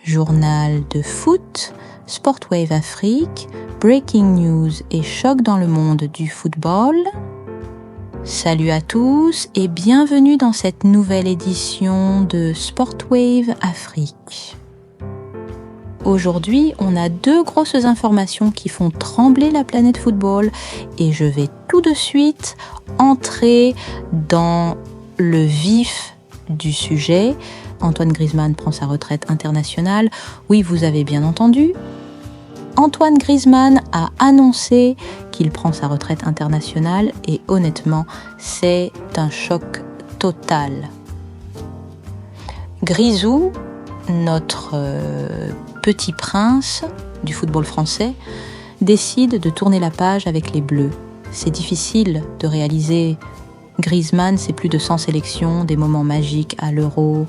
journal de foot, Sportwave Afrique, breaking news et choc dans le monde du football. Salut à tous et bienvenue dans cette nouvelle édition de Sportwave Afrique. Aujourd'hui, on a deux grosses informations qui font trembler la planète football et je vais tout de suite entrer dans le vif du sujet. Antoine Griezmann prend sa retraite internationale. Oui, vous avez bien entendu. Antoine Griezmann a annoncé qu'il prend sa retraite internationale et honnêtement, c'est un choc total. Grisou, notre petit prince du football français, décide de tourner la page avec les Bleus. C'est difficile de réaliser. Griezmann, c'est plus de 100 sélections, des moments magiques à l'Euro,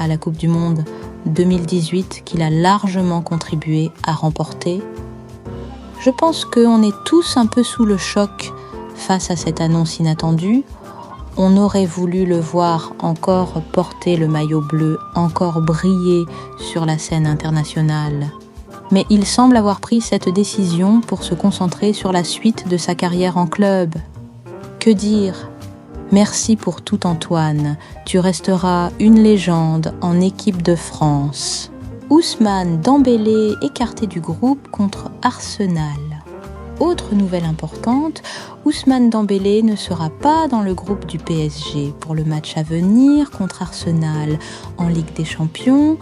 à la Coupe du Monde 2018 qu'il a largement contribué à remporter. Je pense qu'on est tous un peu sous le choc face à cette annonce inattendue. On aurait voulu le voir encore porter le maillot bleu, encore briller sur la scène internationale. Mais il semble avoir pris cette décision pour se concentrer sur la suite de sa carrière en club. Que dire ? Merci pour tout Antoine, tu resteras une légende en équipe de France. Ousmane Dembélé écarté du groupe contre Arsenal. Autre nouvelle importante, Ousmane Dembélé ne sera pas dans le groupe du PSG pour le match à venir contre Arsenal en Ligue des Champions.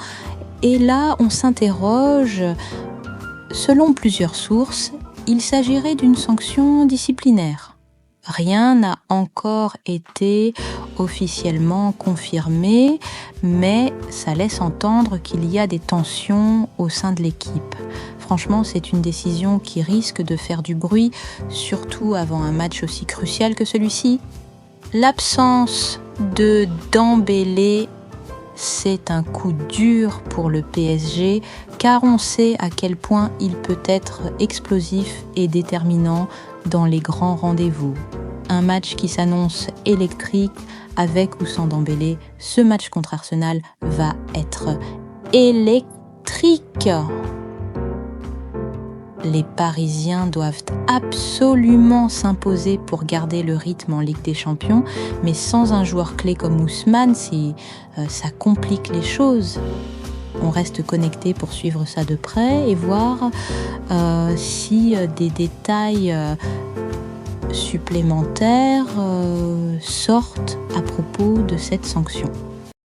Et là, on s'interroge, selon plusieurs sources, il s'agirait d'une sanction disciplinaire. Rien n'a encore été officiellement confirmé, mais ça laisse entendre qu'il y a des tensions au sein de l'équipe. Franchement, c'est une décision qui risque de faire du bruit, surtout avant un match aussi crucial que celui-ci. L'absence de Dembélé, c'est un coup dur pour le PSG, car on sait à quel point il peut être explosif et déterminant dans les grands rendez-vous. Un match qui s'annonce électrique avec ou sans Dembélé. Ce match contre Arsenal va être électrique. Les Parisiens doivent absolument s'imposer pour garder le rythme en Ligue des Champions, mais sans un joueur clé comme Ousmane, ça complique les choses. On reste connecté pour suivre ça de près et voir si des détails supplémentaires sortent à propos de cette sanction.